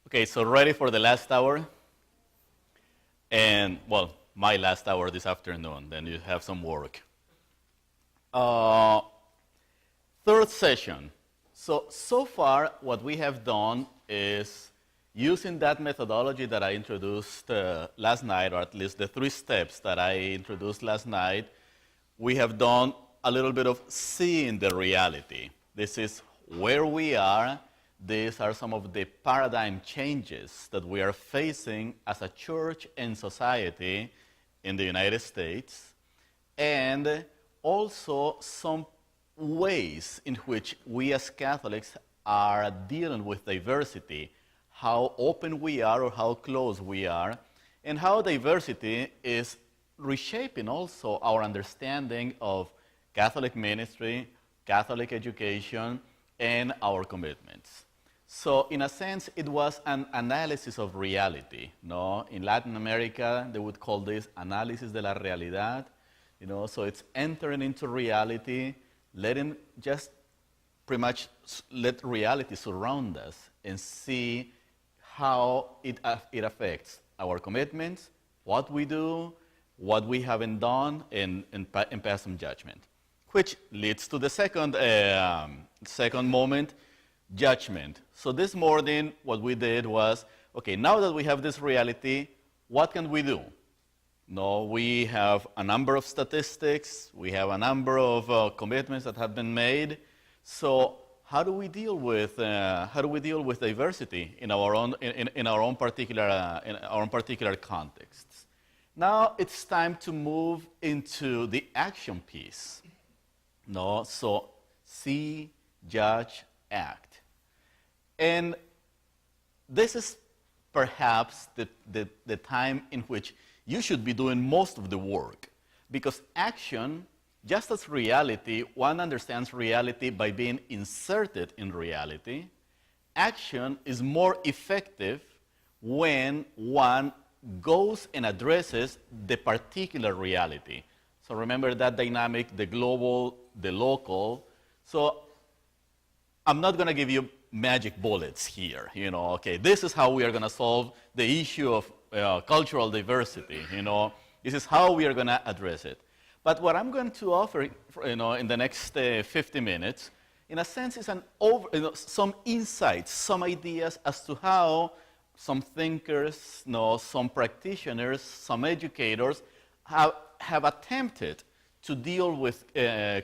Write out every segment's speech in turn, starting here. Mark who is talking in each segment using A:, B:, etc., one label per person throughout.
A: Okay, so ready for the last hour? And, well, my last hour this afternoon, then you have some work. Third session. So far, what we have done is using that methodology that I introduced last night, or at least the 3 steps that I introduced last night, we have done a little bit of seeing the reality. This is where we are. These are some of the paradigm changes that we are facing as a church and society in the United States, and also some ways in which we as Catholics are dealing with diversity, how open we are or how close we are, and how diversity is reshaping also our understanding of Catholic ministry, Catholic education, and our commitments. So in a sense, it was an analysis of reality. No? In Latin America, they would call this análisis de la realidad. So it's entering into reality, just pretty much let reality surround us and see how it affects our commitments, what we do, what we haven't done, and pass some judgment. Which leads to the second moment, judgment. So this morning, what we did was, okay, now that we have this reality, what can we do? No, we have a number of statistics, we have a number of commitments that have been made. So how do we deal with diversity in our own particular contexts? Now it's time to move into the action piece. No, so see, judge, act. And this is perhaps the time in which you should be doing most of the work, because action, just as reality, one understands reality by being inserted in reality. Action is more effective when one goes and addresses the particular reality. So remember that dynamic, the global, the local. So I'm not going to give you magic bullets here. Okay, this is how we are going to solve the issue of cultural diversity. This is how we are going to address it. But what I'm going to offer, in the next 50 minutes, in a sense, is some insights, some ideas as to how some thinkers, some practitioners, some educators have attempted to deal with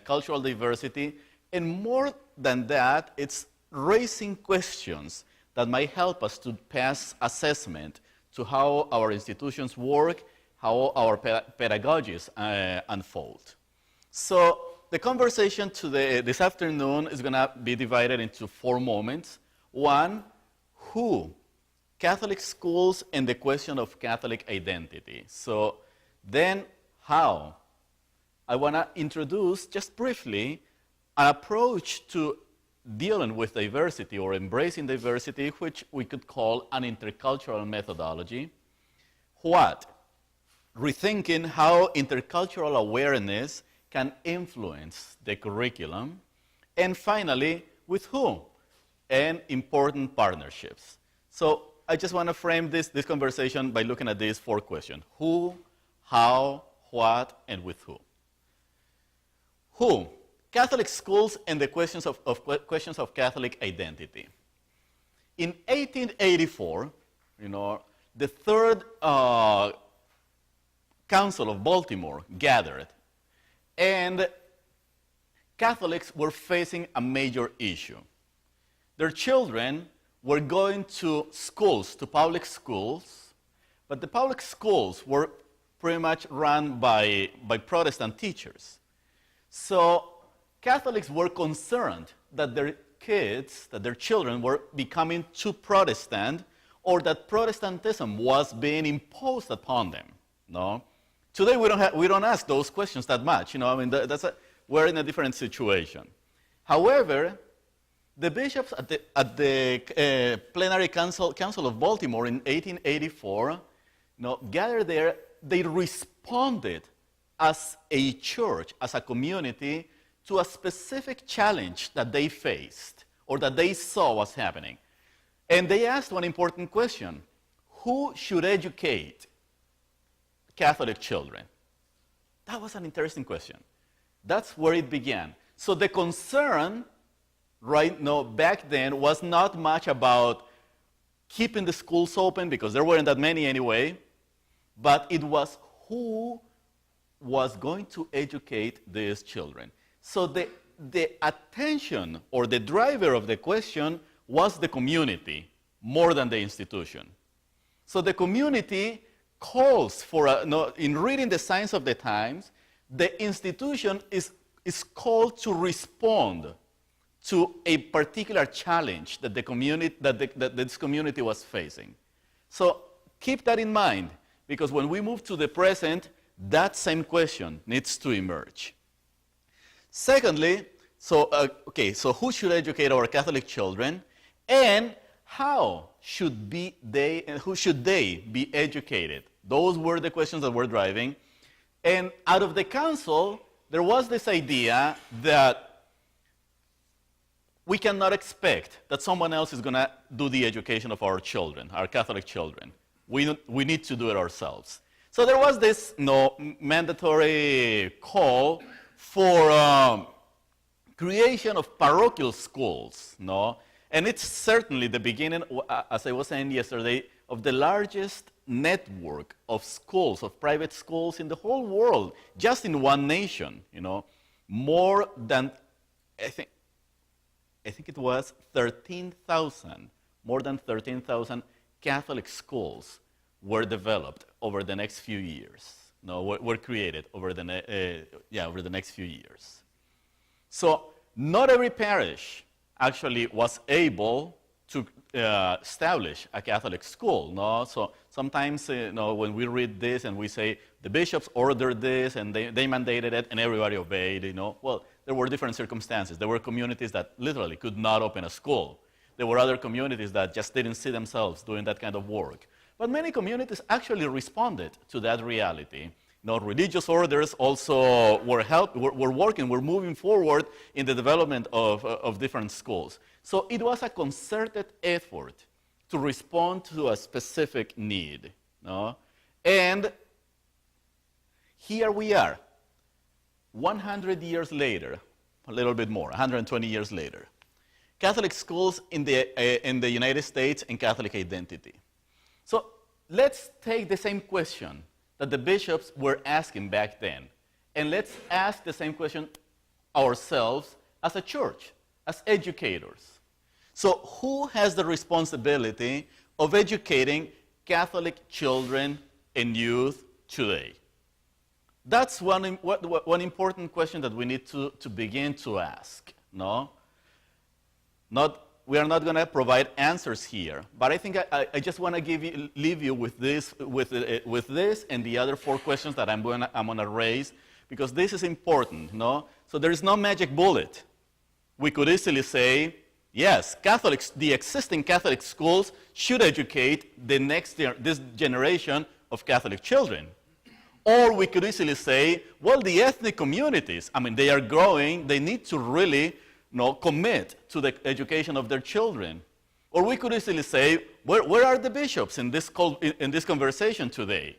A: cultural diversity, and more than that, it's raising questions that might help us to pass assessment to how our institutions work, how our pedagogies unfold. So the conversation this afternoon is going to be divided into 4 moments. 1, who? Catholic schools and the question of Catholic identity. So then, how? I want to introduce, just briefly, an approach to dealing with diversity or embracing diversity, which we could call an intercultural methodology. What? Rethinking how intercultural awareness can influence the curriculum. And finally, with whom? And important partnerships. So I just want to frame this conversation by looking at these 4 questions. Who, how, what, and with who. Who? Catholic schools and the questions of Catholic identity. In 1884, the Third Council of Baltimore gathered, and Catholics were facing a major issue. Their children were going to schools, to public schools, but the public schools were pretty much run by Protestant teachers. So Catholics were concerned that their kids, that their children were becoming too Protestant, or that Protestantism was being imposed upon them. No? Today we don't ask those questions that much. We're in a different situation. However, the bishops at the Plenary Council of Baltimore in 1884, gathered there. They responded as a church, as a community, to a specific challenge that they faced or that they saw was happening. And they asked one important question: who should educate Catholic children? That was an interesting question. That's where it began. So the concern back then was not much about keeping the schools open, because there weren't that many anyway, but it was who was going to educate these children. So the attention or the driver of the question was the community more than the institution. So the community calls for, in reading the signs of the times, the institution is called to respond to a particular challenge that this community was facing. So keep that in mind, because when we move to the present, that same question needs to emerge. Secondly, so who should educate our Catholic children, and who should they be educated? Those were the questions that were driving. And out of the council, there was this idea that we cannot expect that someone else is going to do the education of our children, our Catholic children. We need to do it ourselves. So there was this mandatory call for creation of parochial schools. And it's certainly the beginning, as I was saying yesterday, of the largest network of schools, of private schools in the whole world, just in one nation. More than, I think it was 13,000, more than 13,000 Catholic schools were developed over the next few years. Were created over the next few years. So not every parish actually was able to establish a Catholic school. So sometimes when we read this and we say the bishops ordered this and they mandated it and everybody obeyed, well, there were different circumstances. There were communities that literally could not open a school. There were other communities that just didn't see themselves doing that kind of work. But many communities actually responded to that reality. Religious orders also were working, were moving forward in the development of different schools. So it was a concerted effort to respond to a specific need. And here we are, 100 years later, a little bit more, 120 years later. Catholic schools in the United States and Catholic identity. So let's take the same question that the bishops were asking back then, and let's ask the same question ourselves as a church, as educators. So who has the responsibility of educating Catholic children and youth today? That's one important question that we need to begin to ask. We are not going to provide answers here, but I think I just want to leave you with this and the other 4 questions that I'm going to raise, because this is important. So there is no magic bullet. We could easily say, yes, the existing Catholic schools should educate this generation of Catholic children. Or we could easily say, well, the ethnic communities, they are growing, they need to really commit to the education of their children. Or we could easily say, where are the bishops in this conversation today?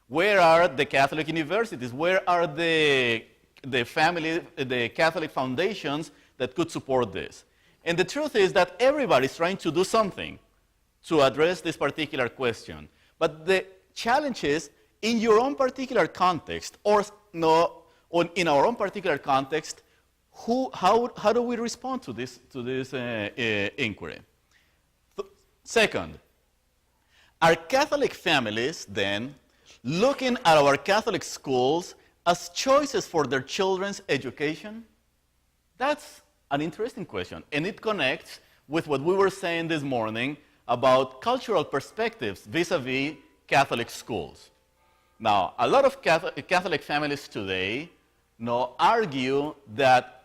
A: Where are the Catholic universities? Where are the Catholic foundations that could support this? And the truth is that everybody's trying to do something to address this particular question. But the challenge is, in your own particular context, or in our own particular context, how do we respond to this inquiry? Second, are Catholic families then looking at our Catholic schools as choices for their children's education? That's an interesting question, and it connects with what we were saying this morning about cultural perspectives vis-a-vis Catholic schools. Now, a lot of Catholic families today argue that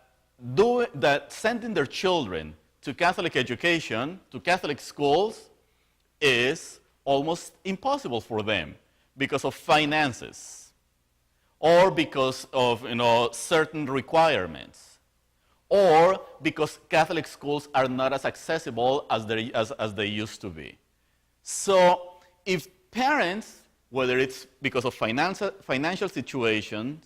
A: sending their children to Catholic education, to Catholic schools, is almost impossible for them because of finances or because of certain requirements, or because Catholic schools are not as accessible as they used to be. So if parents, whether it's because of financial situations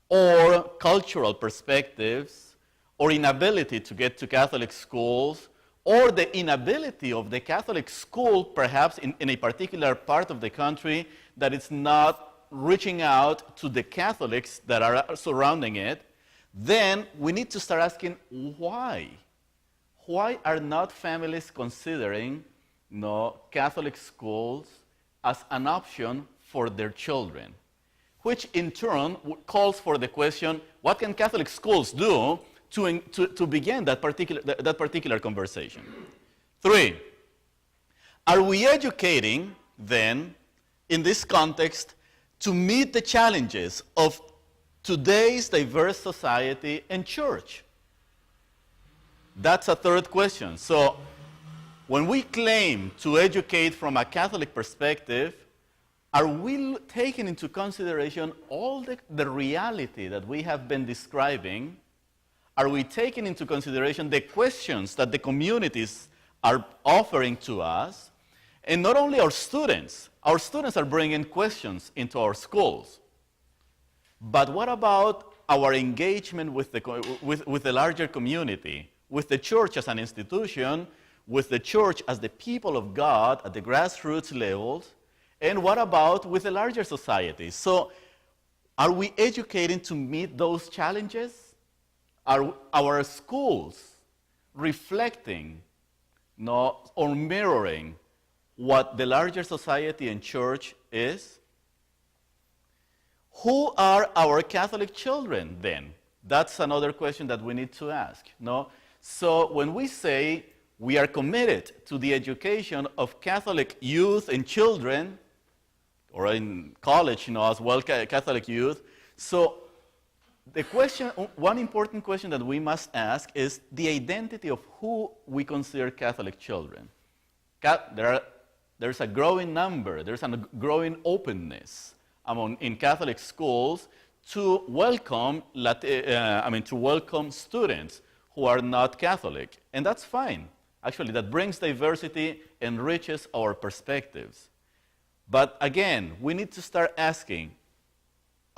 A: or cultural perspectives or inability to get to Catholic schools or the inability of the Catholic school, perhaps in a particular part of the country, that it's not reaching out to the Catholics that are surrounding it, then we need to start asking why. Why are not families considering Catholic schools as an option for their children? Which in turn calls for the question, what can Catholic schools do to begin that particular conversation? 3, are we educating then in this context to meet the challenges of today's diverse society and church? That's a third question. So when we claim to educate from a Catholic perspective, are we taking into consideration all the reality that we have been describing? Are we taking into consideration the questions that the communities are offering to us? And not only our students are bringing questions into our schools. But what about our engagement with the larger community, with the church as an institution, with the church as the people of God at the grassroots levels, and what about with the larger society? So are we educating to meet those challenges? Are our schools reflecting or mirroring what the larger society and church is? Who are our Catholic children then? That's another question that we need to ask. So when we say we are committed to the education of Catholic youth and children, or in college, as well, Catholic youth, so the question, one important question that we must ask is the identity of who we consider Catholic children. There's a growing number, there's a growing openness in Catholic schools to welcome students who are not Catholic, and that's fine. Actually, that brings diversity, enriches our perspectives. But again, we need to start asking: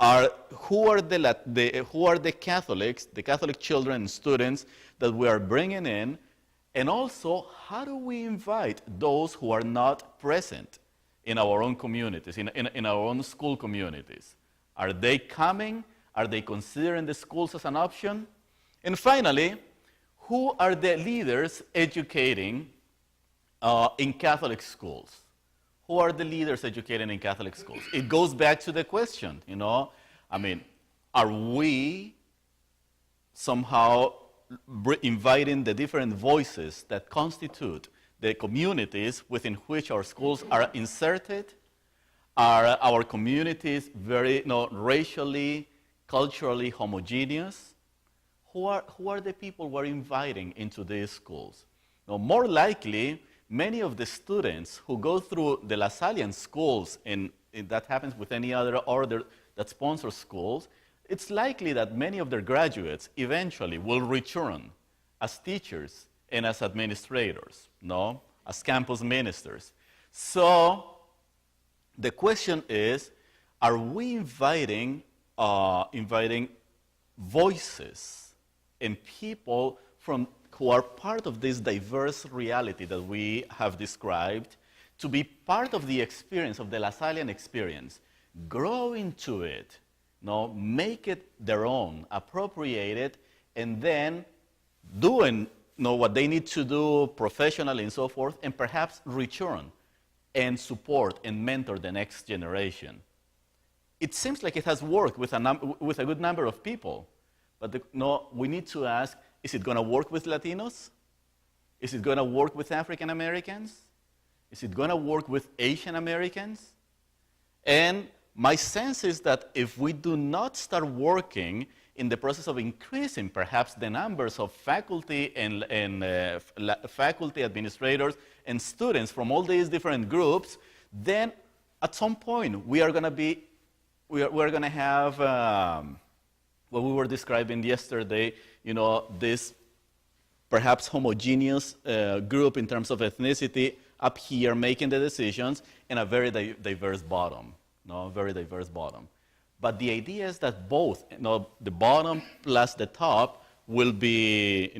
A: who are the Catholics, the Catholic children and students that we are bringing in, and also how do we invite those who are not present in our own communities, in our own school communities? Are they coming? Are they considering the schools as an option? And finally, who are the leaders educating in Catholic schools? Who are the leaders educating in Catholic schools? It goes back to the question, are we somehow inviting the different voices that constitute the communities within which our schools are inserted? Are our communities very racially, culturally homogeneous? Who are the people we're inviting into these schools? Now, more likely, many of the students who go through the LaSallian schools, and that happens with any other order that sponsors schools, it's likely that many of their graduates eventually will return as teachers and as administrators, as campus ministers. So the question is, are we inviting voices and people who are part of this diverse reality that we have described to be part of the experience, of the LaSallian experience, grow into it, make it their own, appropriate it, and then doing what they need to do professionally and so forth, and perhaps return and support and mentor the next generation. It seems like it has worked with a good number of people, but we need to ask, is it going to work with Latinos? Is it going to work with African Americans? Is it going to work with Asian Americans? And my sense is that if we do not start working in the process of increasing perhaps the numbers of faculty and faculty, administrators, and students from all these different groups, then at some point we are going to have what we were describing yesterday, this perhaps homogeneous group in terms of ethnicity up here making the decisions, and a very diverse bottom, very diverse bottom. But the idea is that both, the bottom plus the top will be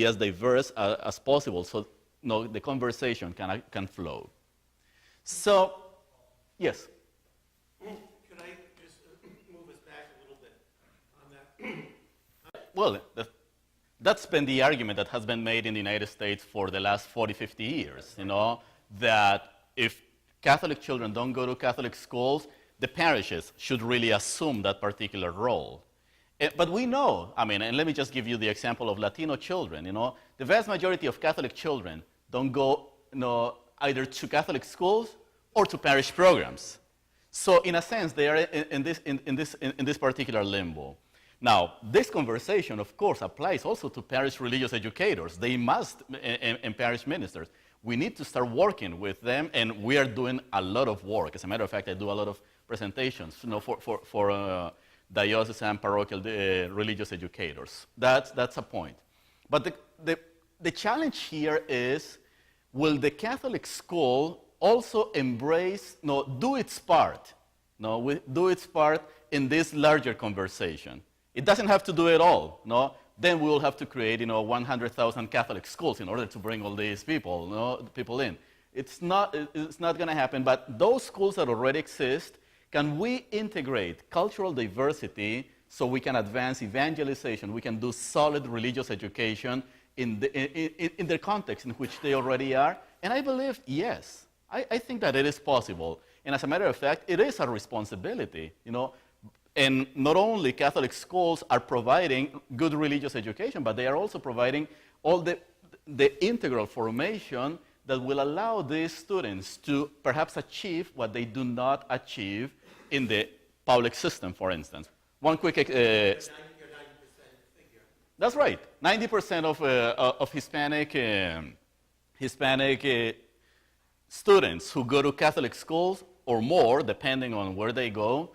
A: as diverse as possible, so the conversation can flow. So, yes.
B: Could I just move us back a little bit on that?
A: Well, that's been the argument that has been made in the United States for the last 40, 50 years, that if Catholic children don't go to Catholic schools, the parishes should really assume that particular role. But we know, and let me just give you the example of Latino children, the vast majority of Catholic children don't go, either to Catholic schools or to parish programs. So in a sense, they are in this particular limbo. Now, this conversation, of course, applies also to parish religious educators. They must, and parish ministers. We need to start working with them, and we are doing a lot of work. As a matter of fact, I do a lot of presentations, for diocesan parochial religious educators. That's a point. But the challenge here is, will the Catholic school also embrace, do its part, do its part in this larger conversation? It doesn't have to do it all, Then we will have to create, 100,000 Catholic schools in order to bring all these people in. It's not going to happen, but those schools that already exist, can we integrate cultural diversity so we can advance evangelization, we can do solid religious education in the context in which they already are? And I believe, yes. I think that it is possible. And as a matter of fact, it is a responsibility, And not only Catholic schools are providing good religious education, but they are also providing all the integral formation that will allow these students to perhaps achieve what they do not achieve in the public system, for instance. One quick...
B: Your 90% figure.
A: That's right. 90% of Hispanic students who go to Catholic schools, or more, depending on where they go,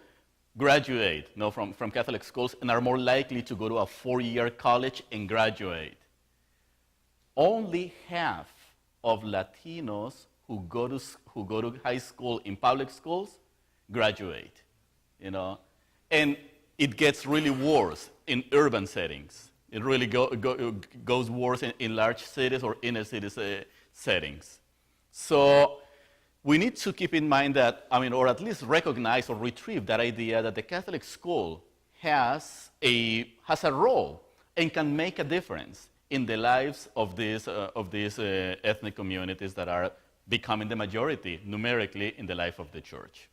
A: graduate from Catholic schools and are more likely to go to a 4-year college and graduate. Only half of Latinos who go to high school in public schools graduate, And it gets really worse in urban settings. It really goes worse in large cities or inner cities settings. So we need to keep in mind that, or at least recognize or retrieve that idea that the Catholic school has a role and can make a difference in the lives of these ethnic communities that are becoming the majority numerically in the life of the church.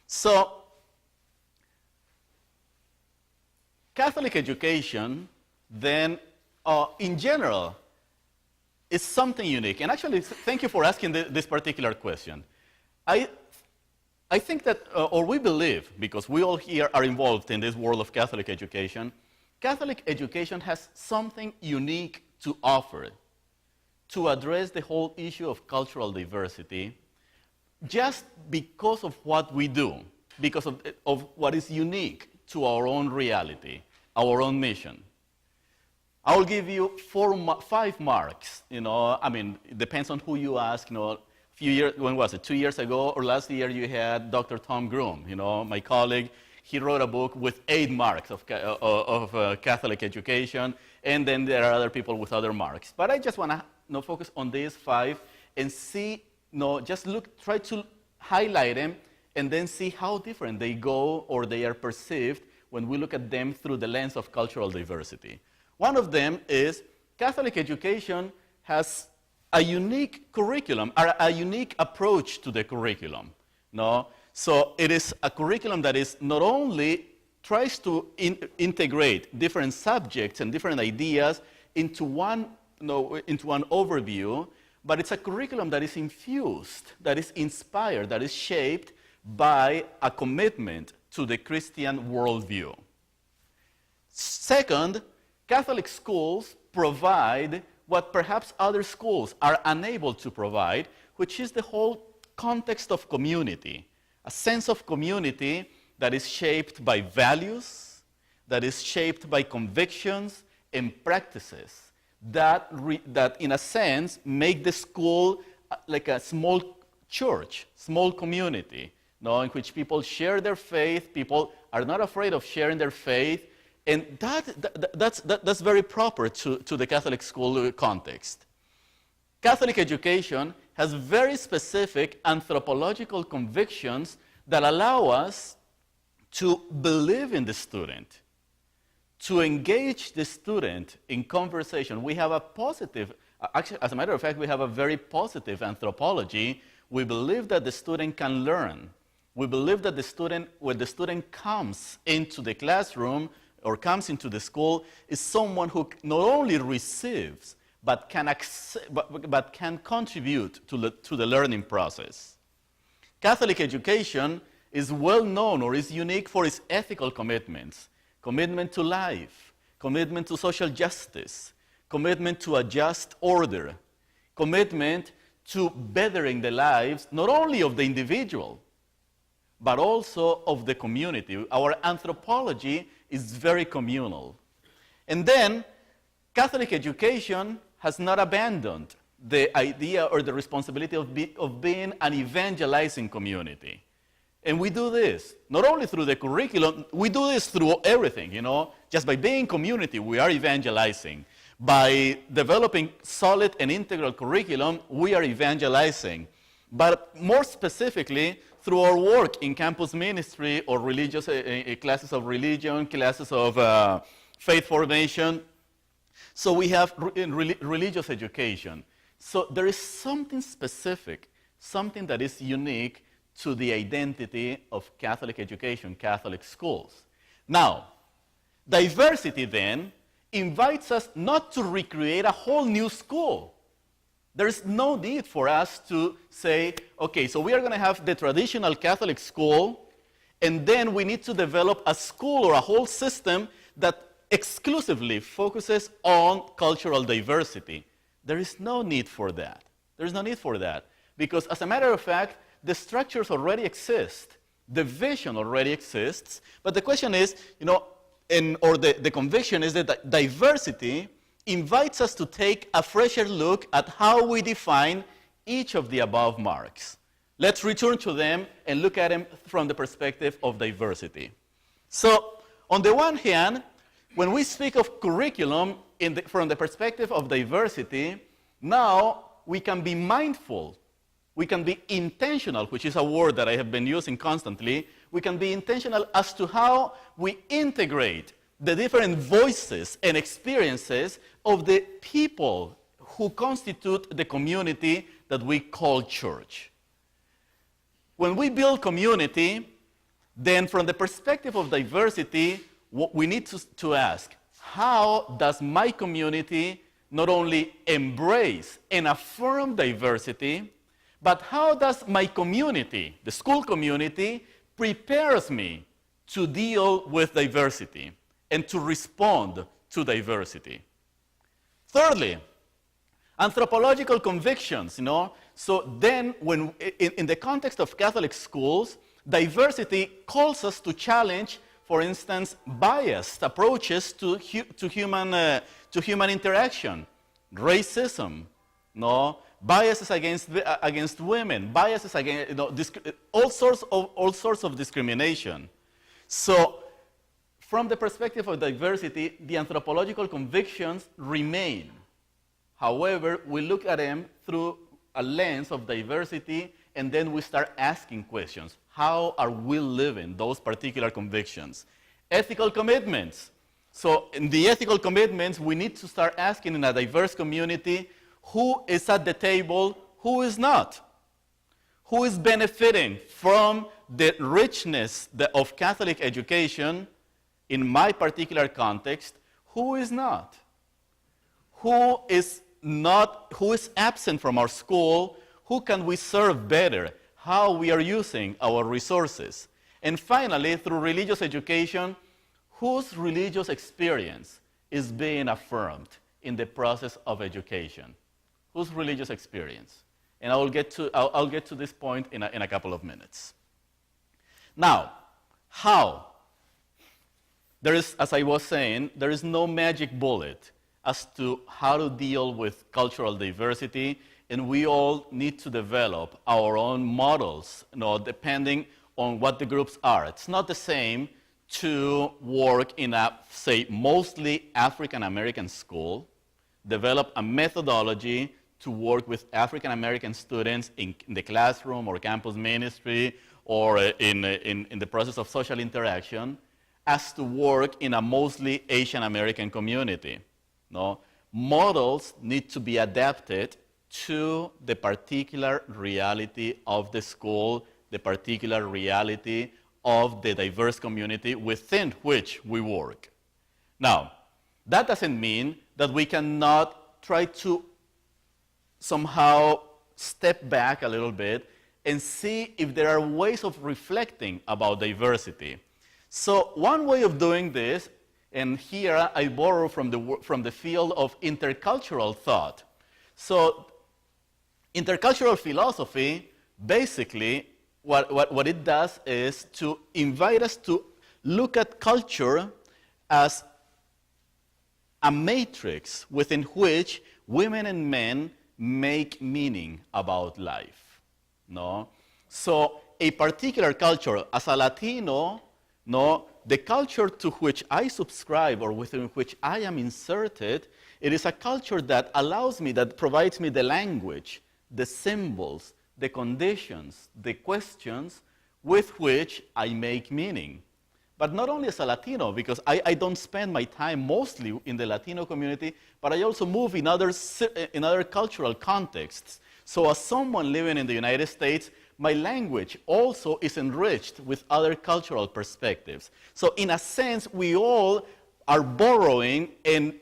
A: So, Catholic education, then, in general, is something unique. And actually, thank you for asking this particular question. I think that, or we believe, because we all here are involved in this world of Catholic education has something unique to offer to address the whole issue of cultural diversity, just because of what we do, because of what is unique to our own reality, our own mission. I will give you 5 marks. It depends on who you ask. When was it? 2 years ago or last year, you had Dr. Tom Groom, my colleague. He wrote a book with 8 marks of Catholic education, and then there are other people with other marks. But I just want to focus on these 5 and see, try to highlight them, and then see how different they go or they are perceived when we look at them through the lens of cultural diversity. One of them is Catholic education has a unique curriculum, or a unique approach to the curriculum. So it is a curriculum that is not only tries to integrate different subjects and different ideas into one overview, but it's a curriculum that is infused, that is inspired, that is shaped by a commitment to the Christian worldview. Second, Catholic schools provide what perhaps other schools are unable to provide, which is the whole context of community, a sense of community that is shaped by values, that is shaped by convictions and practices that in a sense, make the school like a small church, small community, in which people share their faith, people are not afraid of sharing their faith, and that's very proper to the Catholic school context. Catholic education has very specific anthropological convictions that allow us to believe in the student, to engage the student in conversation. We have a positive, actually, as a matter of fact, we have a very positive anthropology. We believe that the student can learn. We believe that the student, when the student comes into the classroom or comes into the school, is someone who not only receives, but can contribute to the learning process. Catholic education is well known or is unique for its ethical commitments. Commitment to life, commitment to social justice, commitment to a just order, commitment to bettering the lives not only of the individual, but also of the community. Our anthropology is very communal. And then, Catholic education has not abandoned the idea or the responsibility of being an evangelizing community. And we do this, not only through the curriculum, we do this through everything, Just by being community, we are evangelizing. By developing solid and integral curriculum, we are evangelizing. But more specifically, through our work in campus ministry or religious classes of religion, classes of faith formation. So we have religious education. So there is something specific, something that is unique to the identity of Catholic education, Catholic schools. Now, diversity then invites us not to recreate a whole new school. There is no need for us to say, okay, so we are going to have the traditional Catholic school, and then we need to develop a school or a whole system that exclusively focuses on cultural diversity. There is no need for that. There is no need for that. Because as a matter of fact, the structures already exist. The vision already exists. But the question is, the conviction is that diversity invites us to take a fresher look at how we define each of the above marks. Let's return to them and look at them from the perspective of diversity. So, on the one hand, when we speak of curriculum from the perspective of diversity, now we can be mindful, we can be intentional, which is a word that I have been using constantly. We can be intentional as to how we integrate the different voices and experiences of the people who constitute the community that we call church. When we build community, then from the perspective of diversity, what we need to ask, how does my community not only embrace and affirm diversity, but how does my community, the school community, prepares me to deal with diversity and to respond to diversity? Thirdly, anthropological convictions, So then, when in the context of Catholic schools, diversity calls us to challenge, for instance, biased approaches to human interaction, racism, biases against women, biases against all sorts of discrimination. So, from the perspective of diversity, the anthropological convictions remain. However, we look at them through a lens of diversity, and then we start asking questions. How are we living those particular convictions? Ethical commitments. So in the ethical commitments, we need to start asking in a diverse community, who is at the table, who is not? Who is benefiting from the richness of Catholic education in my particular context? Who is not? Who is absent from our school? Who can we serve better? How we are using our resources? And finally, through religious education, whose religious experience is being affirmed in the process of education? Whose religious experience? And I'll get to this point in a couple of minutes. Now, how? there is, as I was saying, there is no magic bullet as to how to deal with cultural diversity, and we all need to develop our own models, depending on what the groups are. It's not the same to work in a, say, mostly African American school, develop a methodology to work with African American students in the classroom or campus ministry or in the process of social interaction, as to work in a mostly Asian American community. No? Models need to be adapted to the particular reality of the school, the particular reality of the diverse community within which we work. Now, that doesn't mean that we cannot try to somehow step back a little bit and see if there are ways of reflecting about diversity. So one way of doing this, and here I borrow from the field of intercultural thought. So intercultural philosophy, basically, what it does is to invite us to look at culture as a matrix within which women and men make meaning about life. No? So a particular culture, as a Latino, the culture to which I subscribe or within which I am inserted, it is a culture that allows me, that provides me the language, the symbols, the conditions, the questions with which I make meaning. But not only as a Latino, because I don't spend my time mostly in the Latino community, but I also move in other cultural contexts. So as someone living in the United States, my language also is enriched with other cultural perspectives. So in a sense, we all are borrowing and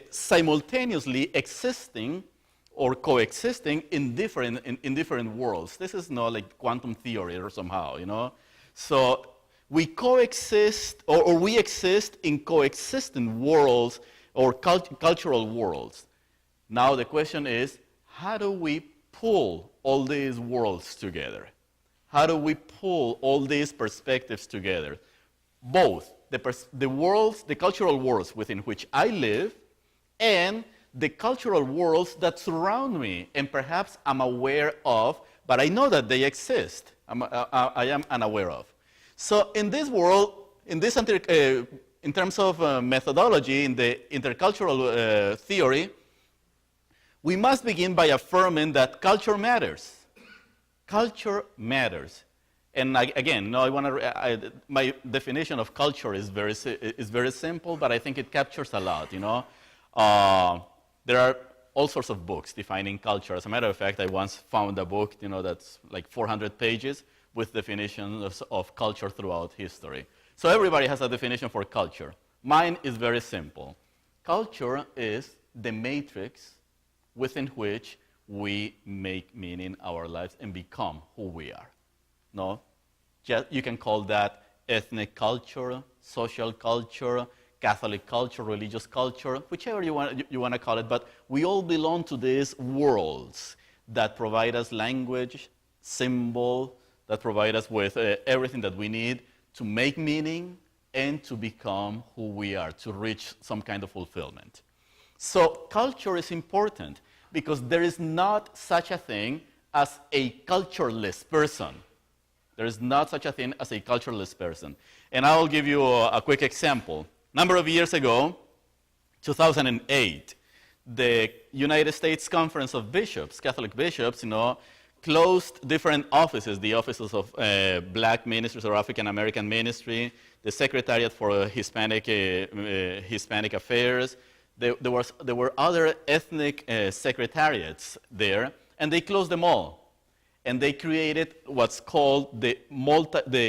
A: simultaneously existing or coexisting in different worlds. This is not like quantum theory or somehow, So we coexist, or we exist in coexisting worlds or cultural worlds. Now the question is, how do we pull all these worlds together? How do we pull all these perspectives together? Both the worlds, the cultural worlds within which I live, and the cultural worlds that surround me, and perhaps I'm aware of, but I know that they exist. I am unaware of. So in this world, in terms of methodology, in the intercultural theory, we must begin by affirming that culture matters. Culture matters. And again, my definition of culture is very simple, but I think it captures a lot. There are all sorts of books defining culture. As a matter of fact, I once found a book, that's like 400 pages with definitions of culture throughout history. So everybody has a definition for culture. Mine is very simple. Culture is the matrix within which we make meaning our lives and become who we are. No? You can call that ethnic culture, social culture, Catholic culture, religious culture, whichever you want to call it, but we all belong to these worlds that provide us language, symbol, that provide us with everything that we need to make meaning and to become who we are, to reach some kind of fulfillment. So culture is important because there is not such a thing as a cultureless person. There is not such a thing as a cultureless person. And I'll give you a quick example. A number of years ago, 2008, the United States Conference of Bishops, Catholic bishops, closed different offices, the offices of black ministers or African American ministry, the Secretariat for Hispanic Affairs. There were other ethnic secretariats there, and they closed them all. And they created what's called the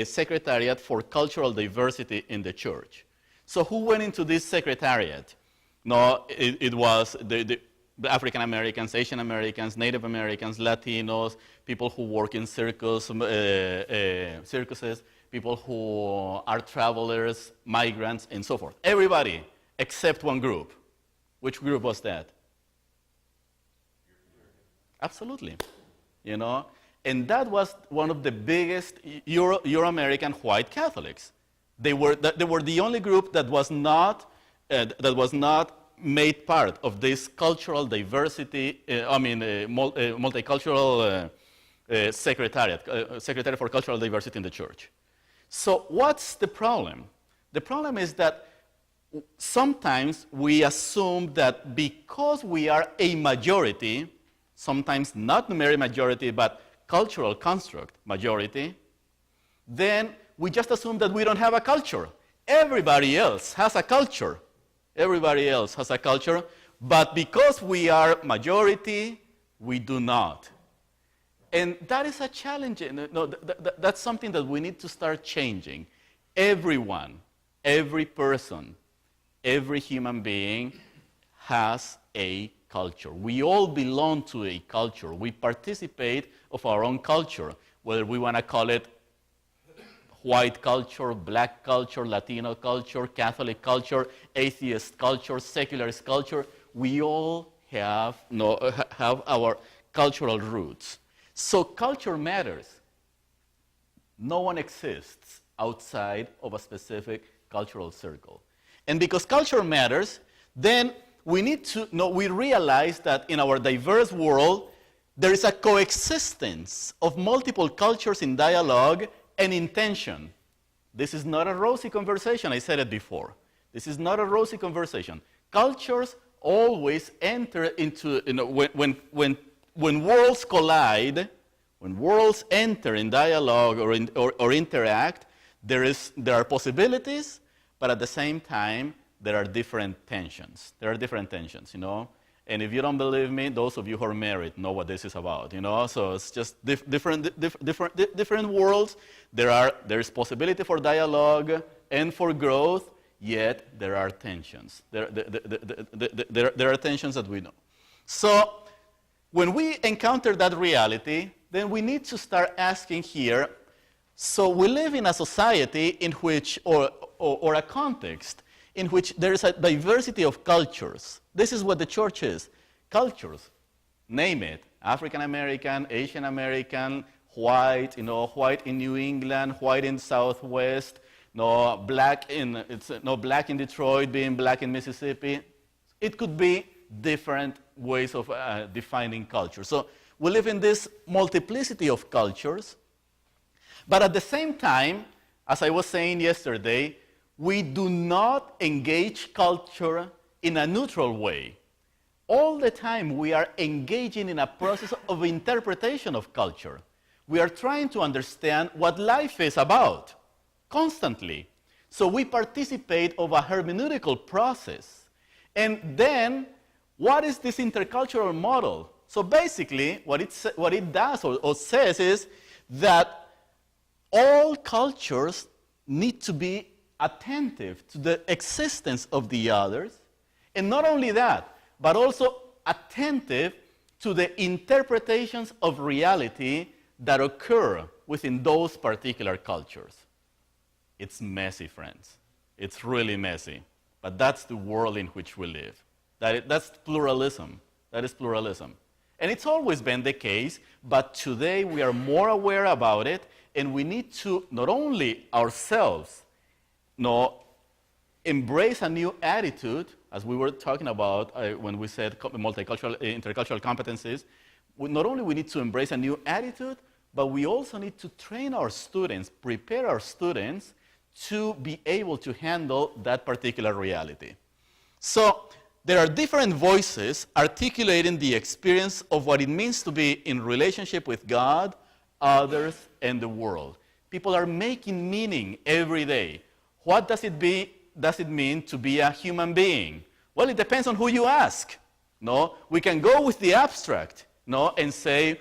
A: Secretariat for Cultural Diversity in the Church. So who went into this secretariat? No, it was the African Americans, Asian Americans, Native Americans, Latinos, people who work in circuses, people who are travelers, migrants, and so forth. Everybody except one group. Which group was that? Absolutely. And that was one of the biggest Euro-American white Catholics. They were the only group that was not made part of this cultural diversity. Multicultural Secretary for Cultural Diversity in the church. So what's the problem? The problem is that sometimes we assume that because we are a majority, sometimes not numeric majority, but cultural construct majority, then we just assume that we don't have a culture. Everybody else has a culture. Everybody else has a culture, but because we are majority, we do not. And that is a challenge. No, that's something that we need to start changing. Everyone, every person, every human being has a culture. We all belong to a culture. We participate of our own culture, whether we want to call it white culture, black culture, Latino culture, Catholic culture, atheist culture, secularist culture. We all have our cultural roots. So culture matters. No one exists outside of a specific cultural circle. And because culture matters, then we realize that in our diverse world, there is a coexistence of multiple cultures in dialogue and in tension. This is not a rosy conversation. I said it before. This is not a rosy conversation. Cultures always enter into, when worlds collide, when worlds enter in dialogue or interact, there are possibilities, but at the same time, there are different tensions. There are different tensions, And if you don't believe me, those of you who are married know what this is about, So it's just different worlds. There is possibility for dialogue and for growth, yet there are tensions. There are tensions that we know. So when we encounter that reality, then we need to start asking here, so we live in a society in which, or a context, in which there is a diversity of cultures. This is what the church is. Cultures, name it, African American, Asian American, white, white in New England, white in Southwest, black in Detroit, being black in Mississippi. It could be different ways of defining culture. So we live in this multiplicity of cultures, but at the same time, as I was saying yesterday, we do not engage culture in a neutral way. All the time we are engaging in a process of interpretation of culture. We are trying to understand what life is about, constantly. So we participate of a hermeneutical process. And then, what is this intercultural model? So basically, what it does or says is that all cultures need to be attentive to the existence of the others, and not only that, but also attentive to the interpretations of reality that occur within those particular cultures. It's messy, friends. It's really messy. But that's the world in which we live. That's pluralism. That is pluralism. And it's always been the case, but today we are more aware about it, and we need to not only ourselves embrace a new attitude, as we were talking about when we said multicultural, intercultural competencies. Not only we need to embrace a new attitude, but we also need to train our students, prepare our students to be able to handle that particular reality. So there are different voices articulating the experience of what it means to be in relationship with God, others, and the world. People are making meaning every day. What does it mean to be a human being? Well, it depends on who you ask. We can go with the abstract, and say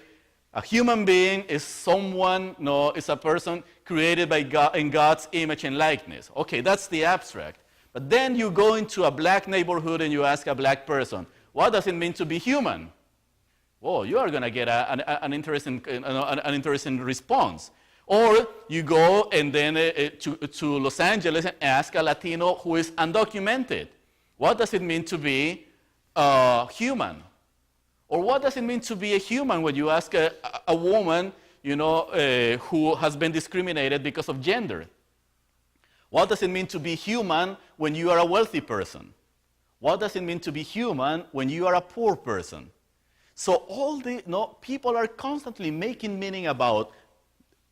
A: a human being is someone, is a person created by God in God's image and likeness. Okay, that's the abstract. But then you go into a black neighborhood and you ask a black person, what does it mean to be human? Well, you are going to get an interesting response. Or you go and then to Los Angeles and ask a Latino who is undocumented, what does it mean to be human? Or what does it mean to be a human when you ask a woman, who has been discriminated because of gender? What does it mean to be human when you are a wealthy person? What does it mean to be human when you are a poor person? So people are constantly making meaning about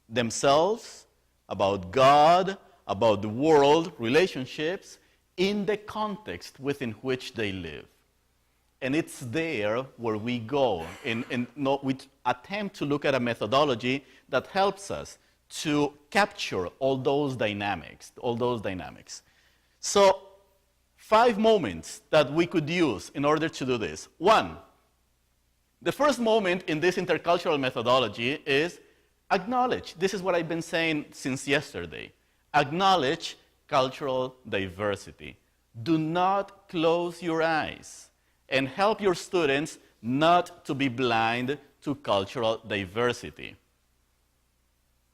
A: themselves, about God, about the world, relationships, in the context within which they live. And it's there where we go, and we attempt to look at a methodology that helps us to capture all those dynamics. So 5 moments that we could use in order to do this. 1, the first moment in this intercultural methodology is acknowledge. This is what I've been saying since yesterday. Acknowledge cultural diversity. Do not close your eyes, and help your students not to be blind to cultural diversity.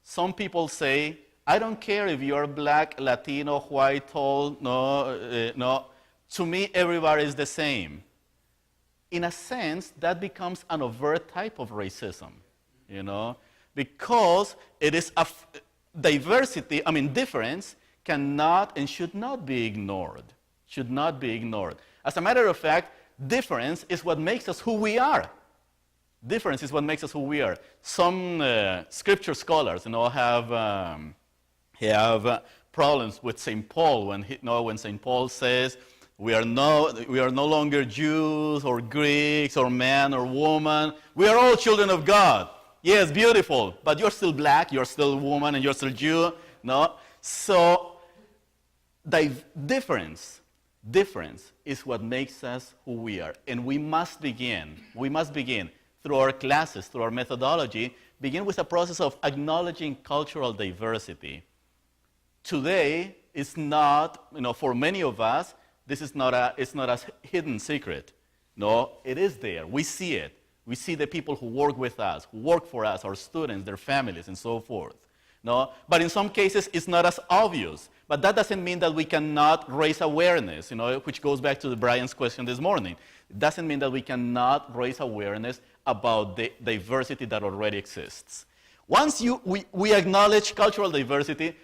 A: Some people say, I don't care if you're black, Latino, white, tall, no. To me, everybody is the same. In a sense, that becomes an overt type of racism, because it is diversity, difference cannot and should not be ignored. As a matter of fact, difference is what makes us who we are. Some scripture scholars, have problems with St. Paul when St. Paul says, we are no longer Jews or Greeks or man or woman. We are all children of God. Yes, beautiful, but you're still black, you're still woman, and you're still Jew. No? So, difference is what makes us who we are. And we must begin through our classes, through our methodology, begin with a process of acknowledging cultural diversity. Today, it's not, for many of us, it's not a hidden secret. No, it is there. We see it. We see the people who work with us, who work for us, our students, their families, and so forth. No? But in some cases, it's not as obvious. But that doesn't mean that we cannot raise awareness, which goes back to Brian's question this morning. It doesn't mean that we cannot raise awareness about the diversity that already exists. Once we acknowledge cultural diversity,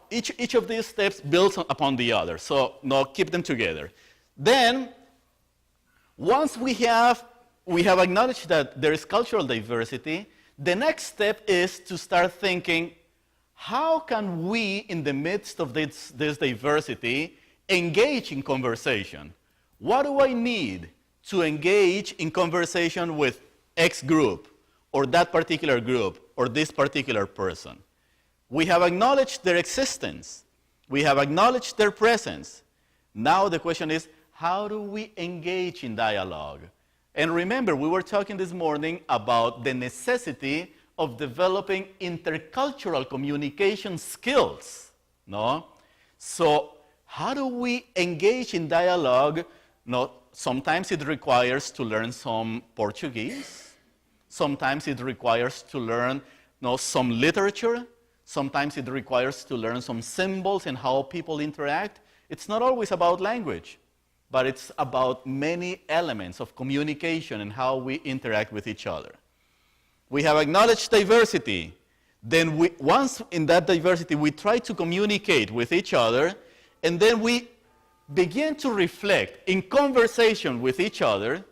A: each of these steps builds upon the other. So keep them together. Then, once we have acknowledged that there is cultural diversity, the next step is to start thinking, how can we, in the midst of this diversity, engage in conversation? What do I need to engage in conversation with X group, or that particular group, or this particular person? We have acknowledged their existence. We have acknowledged their presence. Now the question is, how do we engage in dialogue? And remember, we were talking this morning about the necessity of developing intercultural communication skills. No? So how do we engage in dialogue? Sometimes it requires to learn some Portuguese. Sometimes it requires to learn some literature. Sometimes it requires to learn some symbols and how people interact. It's not always about language, but it's about many elements of communication and how we interact with each other. We have acknowledged diversity. Then once in that diversity, we try to communicate with each other, and then we begin to reflect in conversation with each other,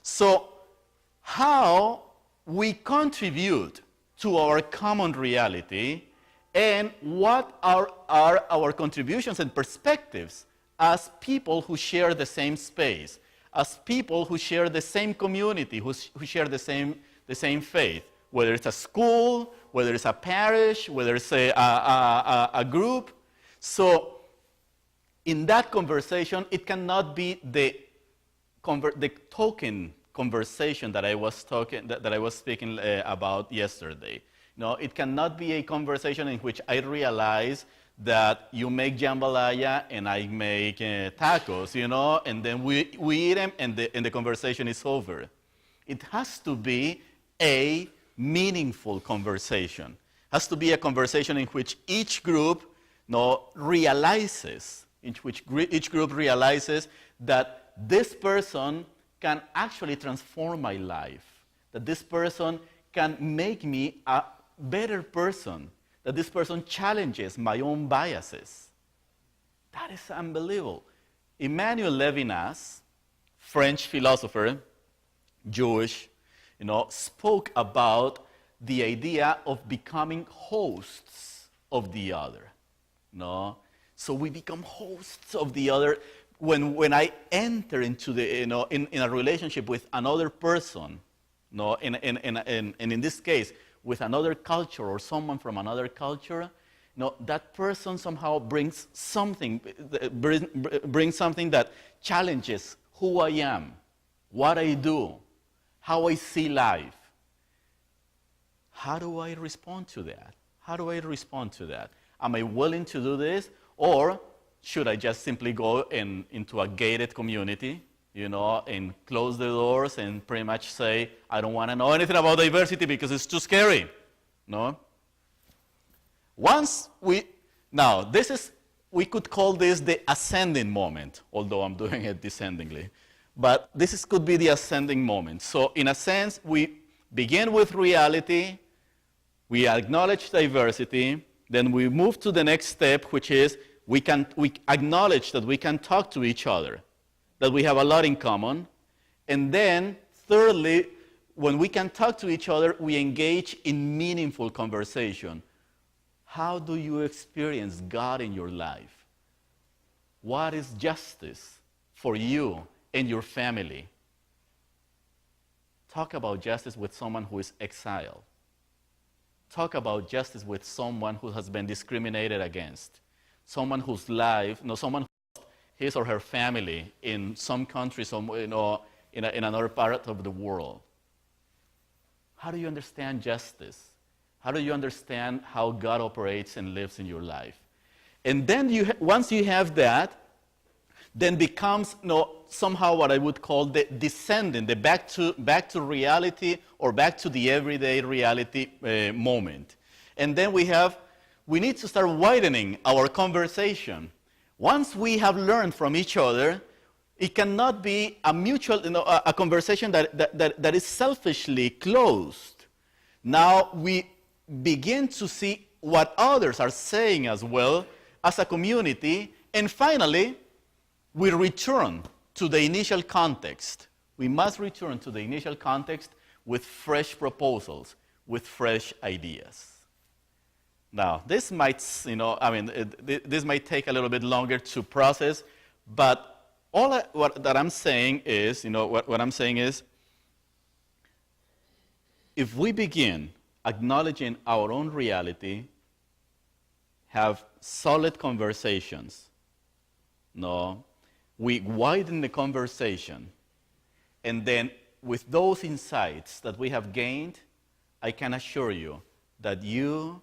A: so how we contribute to our common reality, and what are our contributions and perspectives as people who share the same space, as people who share the same community, who share the same faith, whether it's a school, whether it's a parish, whether it's a group. So in that conversation, it cannot be the token conversation that I was speaking about yesterday. No, it cannot be a conversation in which I realize that you make jambalaya and I make tacos, and then we eat them and the conversation is over. It has to be a meaningful conversation. It has to be a conversation in which each group realizes that this person can actually transform my life, that this person can make me a better person, that this person challenges my own biases. That is unbelievable. Emmanuel Levinas, French philosopher, Jewish, spoke about the idea of becoming hosts of the other. No? So we become hosts of the other when I enter into the, in a relationship with another person, no? And in this case, with another culture or someone from another culture, that person somehow brings something that challenges who I am, what I do, how I see life. How do I respond to that? How do I respond to that? Am I willing to do this? Or should I just simply go into a gated community, and close the doors and pretty much say, I don't want to know anything about diversity because it's too scary? No? We could call this the ascending moment, although I'm doing it descendingly. But could be the ascending moment. So in a sense, we begin with reality, we acknowledge diversity, then we move to the next step, which is we acknowledge that we can talk to each other, that we have a lot in common. And then, thirdly, when we can talk to each other, we engage in meaningful conversation. How do you experience God in your life? What is justice for you and your family? Talk about justice with someone who is exiled. Talk about justice with someone who has been discriminated against. Someone whose life, someone who lost his or her family in some country, in another part of the world. How do you understand justice? How do you understand how God operates and lives in your life? And then once you have that, then becomes somehow what I would call the descending, the back to reality or back to the everyday reality moment. And then we need to start widening our conversation. Once we have learned from each other, it cannot be a mutual, a conversation that is selfishly closed. Now we begin to see what others are saying as well as a community, and finally, we return to the initial context. We must return to the initial context with fresh proposals, with fresh ideas. Now, this might, this might take a little bit longer to process, but what I'm saying is, what I'm saying is, if we begin acknowledging our own reality, have solid conversations, we widen the conversation, and then with those insights that we have gained, I can assure you that you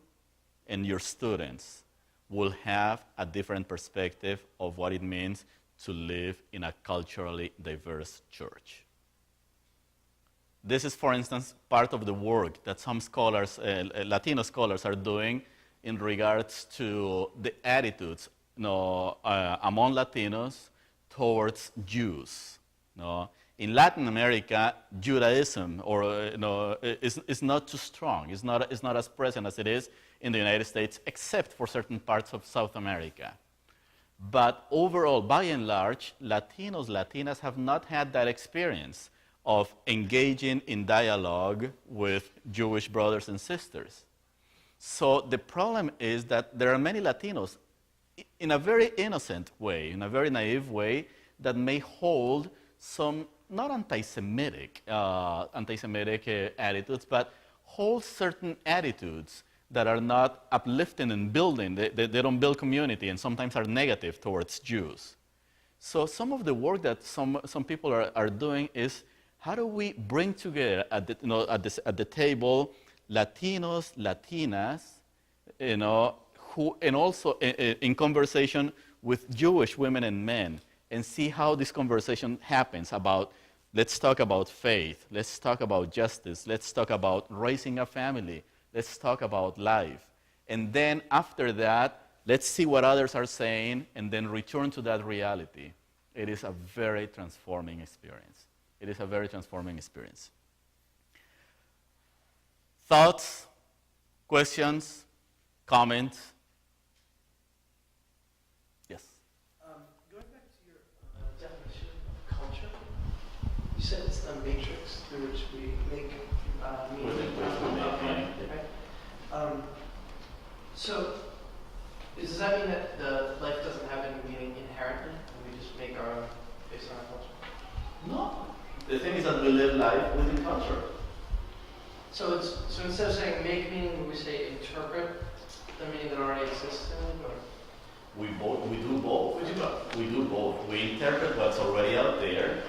A: and your students will have a different perspective of what it means to live in a culturally diverse church. This is, for instance, part of the work that some scholars, Latino scholars, are doing in regards to the attitudes among Latinos towards Jews. In Latin America, Judaism is not too strong. It's not as present as it is in the United States, except for certain parts of South America. But overall, by and large, Latinos, Latinas have not had that experience of engaging in dialogue with Jewish brothers and sisters. So the problem is that there are many Latinos, in a very innocent way, in a very naive way, that may hold some, not anti-Semitic attitudes, but hold certain attitudes that are not uplifting and building. They don't build community and sometimes are negative towards Jews. So some of the work that some people are doing is, how do we bring together at the table Latinos, Latinas, who, and also in conversation with Jewish women and men, and see how this conversation happens about, let's talk about faith, let's talk about justice, let's talk about raising a family, let's talk about life. And then after that, let's see what others are saying, and then return to that reality. It is a very transforming experience. It is a very transforming experience. Thoughts, questions, comments? Yes.
B: Going back to your definition of culture, you said it's the matrix through which we make meaning. Right? So, does that mean that the life doesn't have any meaning inherently, and we just make our own based on our culture?
A: No. The thing is that we live life within culture.
B: So instead of saying make meaning, would we say interpret the meaning that already exists in it, or?
A: We do both.
B: We do both.
A: We do both. We interpret what's already out there,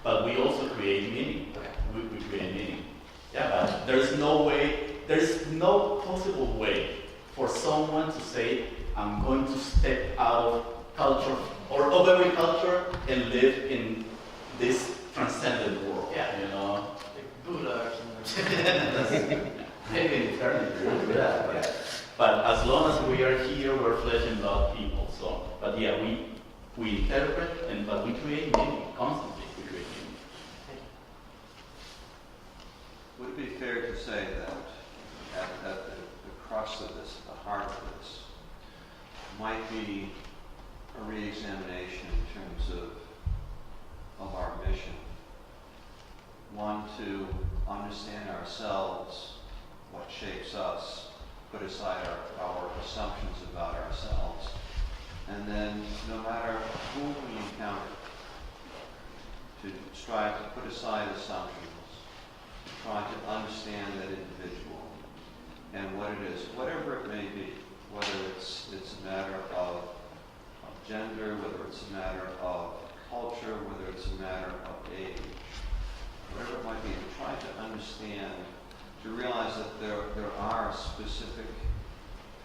A: but we also create meaning.
B: Okay.
A: We create meaning. Yeah, but there's no possible way for someone to say, I'm going to step out of culture or of every culture and live in this transcendent world.
B: Yeah.
A: You know?
B: Like Buddha or something.
A: Maybe in eternity, yeah. But as long as we are here, we're flesh and blood people. So, but yeah, we interpret, but we create meaning constantly. We create meaning.
C: Would it be fair to say that at the crux of this, at the heart of this, might be a re-examination in terms of our mission? One, to understand ourselves, what shapes us, put aside our assumptions about ourselves, and then no matter who we encounter, to strive to put aside assumptions, to try to understand that individual and what it is, whatever it may be, whether it's a matter of gender, whether it's a matter of culture, whether it's a matter of age, whatever it might be, to try to understand, to realize that there are specific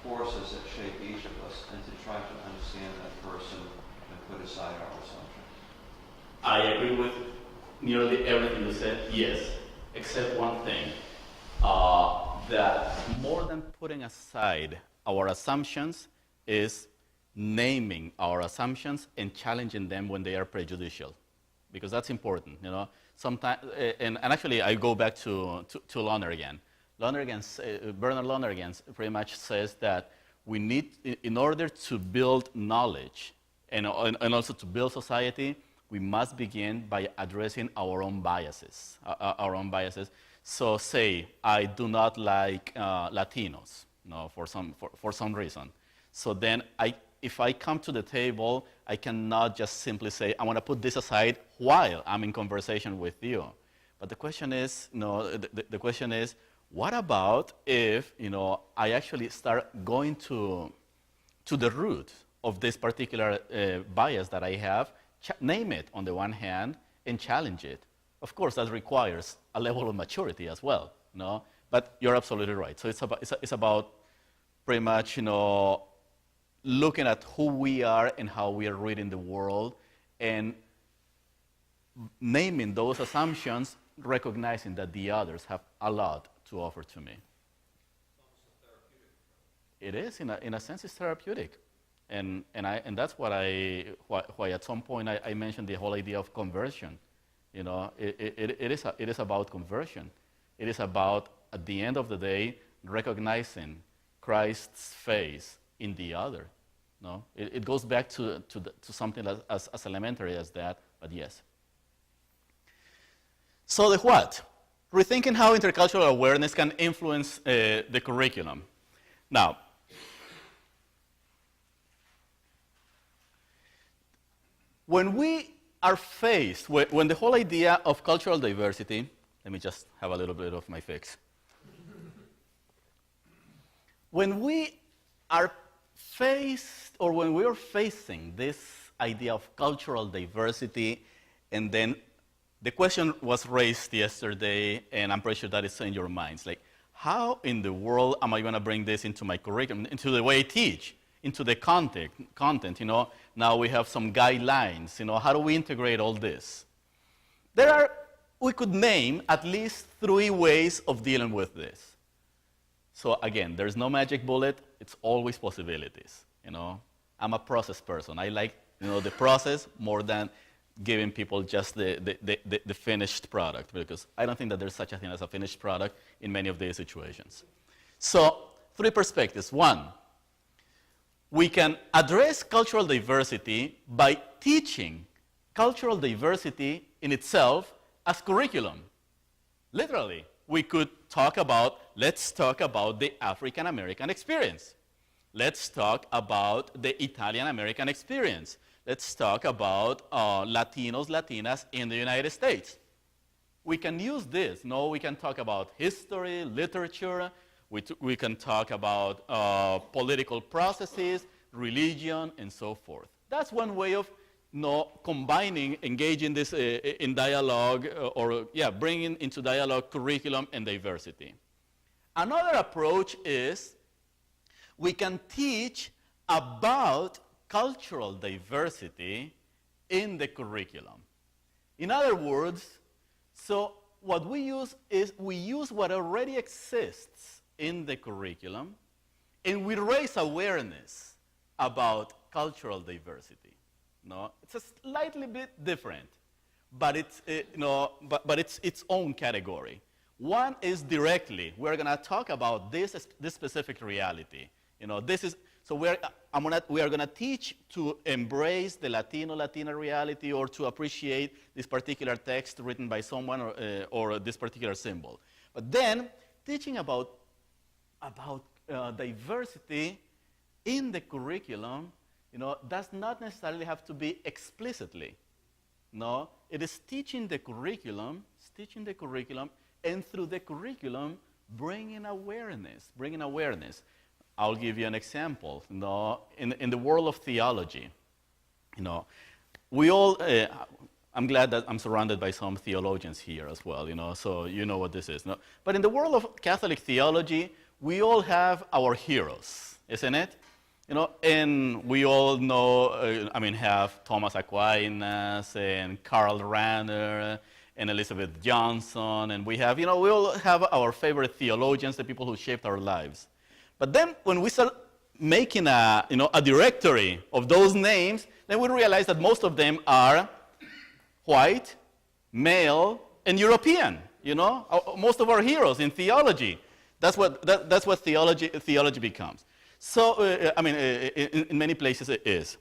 C: forces that shape each of us, and to try to understand that person and put aside our assumptions.
A: I agree with nearly everything you said, yes, except one thing, that more than putting aside our assumptions is naming our assumptions and challenging them when they are prejudicial, because that's important, you know. Sometimes, and actually I go back to Lonergan. Bernard Lonergan pretty much says that we need, in order to build knowledge and also to build society, we must begin by addressing our own biases. So say, I do not like Latinos, for some reason. So then if I come to the table, I cannot just simply say, I want to put this aside while I'm in conversation with you. But the question is, the question is, what about if, I actually start going to the root of this particular bias that I have, name it on the one hand, and challenge it. Of course, that requires a level of maturity as well, But you're absolutely right. So it's about pretty much, looking at who we are and how we are reading the world, and naming those assumptions, recognizing that the others have a lot to offer to me. It is, in a sense, it's therapeutic. And that's why at some point I mentioned the whole idea of conversion. It is about conversion. It is about, at the end of the day, recognizing Christ's face in the other. No, it goes back to something as elementary as that, but yes. So the what? Rethinking how intercultural awareness can influence the curriculum. Now, when we are faced with, when the whole idea of cultural diversity, let me just have a little bit of my fix. When we are faced, or when we are facing this idea of cultural diversity, and then the question was raised yesterday, and I'm pretty sure that it's in your minds, like, how in the world am I going to bring this into my curriculum, into the way I teach, into the content, Now we have some guidelines, how do we integrate all this? We could name at least 3 ways of dealing with this. So again, there's no magic bullet, it's always possibilities, I'm a process person. I like, the process more than giving people just the finished product, because I don't think that there's such a thing as a finished product in many of these situations. So three perspectives. One, we can address cultural diversity by teaching cultural diversity in itself as curriculum. Literally, we could talk about, let's talk about the African American experience. Let's talk about the Italian American experience. Let's talk about Latinos, Latinas in the United States. We can use this. No, we can talk about history, literature. We can talk about political processes, religion, and so forth. That's one way of combining, engaging this in dialogue, bringing into dialogue curriculum and diversity. Another approach is we can teach about cultural diversity in the curriculum. In other words, so what we use is we use what already exists in the curriculum, and we raise awareness about cultural diversity. No, it's a slightly bit different, but it's but it's its own category. One is directly we're going to talk about this specific reality. This is so we are going to teach to embrace the Latina reality or to appreciate this particular text written by someone or this particular symbol. But then teaching about diversity in the curriculum, does not necessarily have to be explicitly. No, it is teaching the curriculum, and through the curriculum, bringing awareness. I'll give you an example. In the world of theology, we all. I'm glad that I'm surrounded by some theologians here as well. So you know what this is. No? But in the world of Catholic theology, we all have our heroes, isn't it? And we all know, have Thomas Aquinas and Karl Rahner and Elizabeth Johnson, and we all have our favorite theologians, the people who shaped our lives. But then when we start making a directory of those names, then we realize that most of them are white, male, and European. Most of our heroes in theology. That's what theology becomes. So, in many places it is.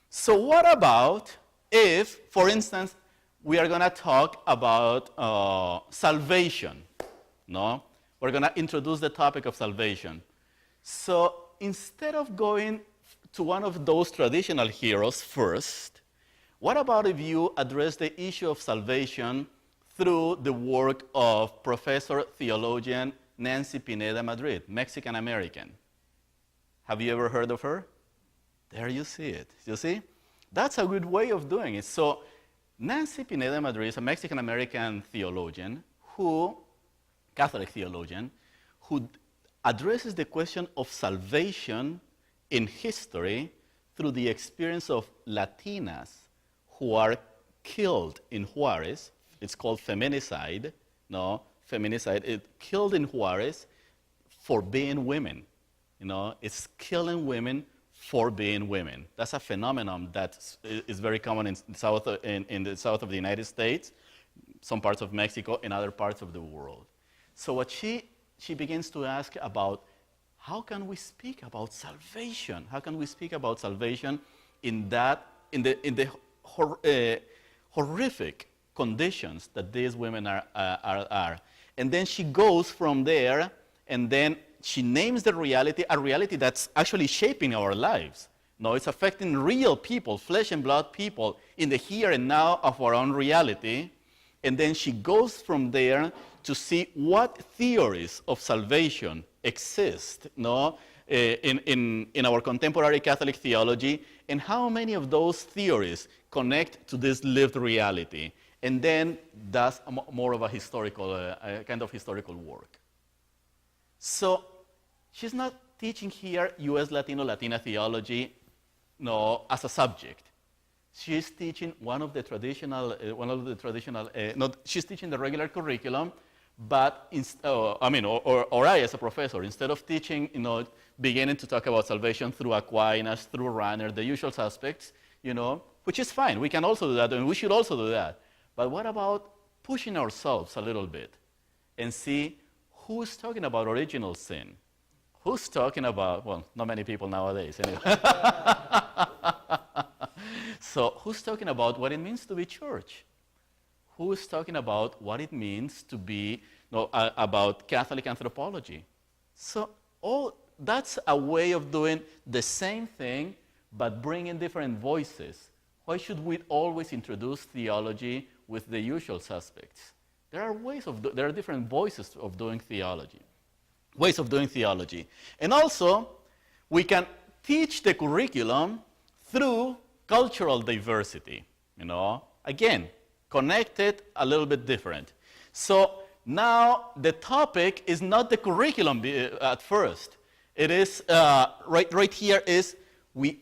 A: So what about if, for instance, we are going to talk about salvation? No? We're going to introduce the topic of salvation. So instead of going to one of those traditional heroes first, what about if you address the issue of salvation through the work of Professor Theologian Nancy Pineda Madrid, Mexican-American? Have you ever heard of her? There you see it. You see? That's a good way of doing it. So Nancy Pineda Madrid is a Mexican-American theologian Catholic theologian, who addresses the question of salvation in history through the experience of Latinas who are killed in Juarez. It's called feminicide. Killed in Juarez for being women. It's killing women for being women. That's a phenomenon that is very common in the south of the United States, some parts of Mexico, and other parts of the world. So what she begins to ask about, how can we speak about salvation? How can we speak about salvation in the horrific conditions that these women are? And then she goes from there, and then she names the reality, a reality that's actually shaping our lives. No, it's affecting real people, flesh and blood people, in the here and now of our own reality. And then she goes from there to see what theories of salvation exist in our contemporary Catholic theology, and how many of those theories connect to this lived reality. And then does more of a historical, kind of historical work. So she's not teaching here U.S. Latina theology, as a subject. She's teaching she's teaching the regular curriculum, but I as a professor, instead of teaching, beginning to talk about salvation through Aquinas, through Rahner, the usual suspects, which is fine. We can also do that, and we should also do that. But what about pushing ourselves a little bit and see who's talking about original sin? Who's talking about, well, not many people nowadays, anyway. So who's talking about what it means to be church? Who is talking about what it means to be, about Catholic anthropology? So that's a way of doing the same thing, but bringing different voices. Why should we always introduce theology with the usual suspects? There are different voices of doing theology, ways of doing theology. And also, we can teach the curriculum through cultural diversity, Again, connected, a little bit different. So now the topic is not the curriculum at first. It is, right here is, we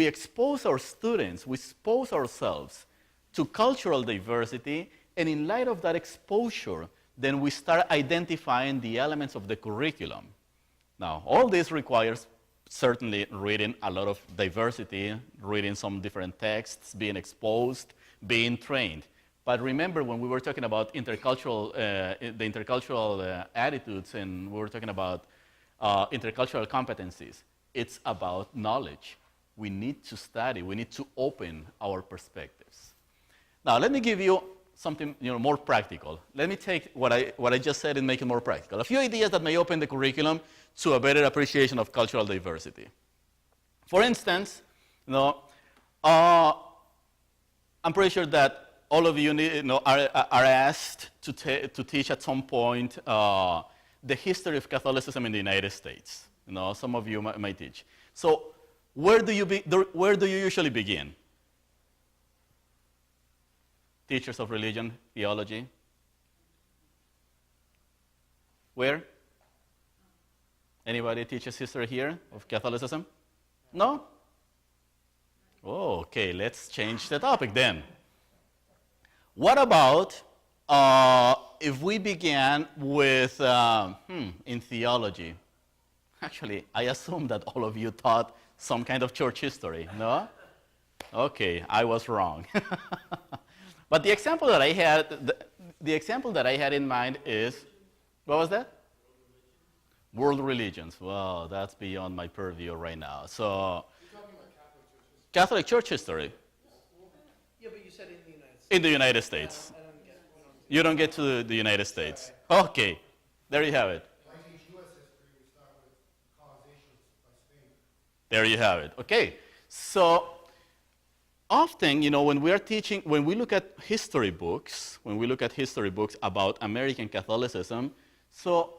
A: expose our students, we expose ourselves to cultural diversity, and in light of that exposure, then we start identifying the elements of the curriculum. Now, all this requires certainly reading a lot of diversity, reading some different texts, being exposed, being trained. But remember, when we were talking about the intercultural attitudes, and we were talking about intercultural competencies, it's about knowledge. We need to study. We need to open our perspectives. Now, let me give you something more practical. Let me take what I just said and make it more practical. A few ideas that may open the curriculum to a better appreciation of cultural diversity. For instance, I'm pretty sure that all of you are asked to teach at some point the history of Catholicism in the United States. Some of you might teach. So where do you usually begin? Teachers of religion, theology? Where? Anybody teaches history here of Catholicism? No? Oh, okay, let's change the topic then. What about if we began with, in theology? Actually, I assume that all of you taught some kind of church history, no? Okay, I was wrong. But the example that I had, in mind is, what was that? World religions. Well, that's beyond my purview right now. So,
B: You're talking about
A: Catholic church history.
B: Yeah, but you said in the United States.
A: In the United States.
B: I don't get.
A: You don't get to the United States. Okay, there you have it.
D: I teach U.S. history. We start with colonization by Spain.
A: There you have it. Okay, so often, when we look at history books, about American Catholicism, so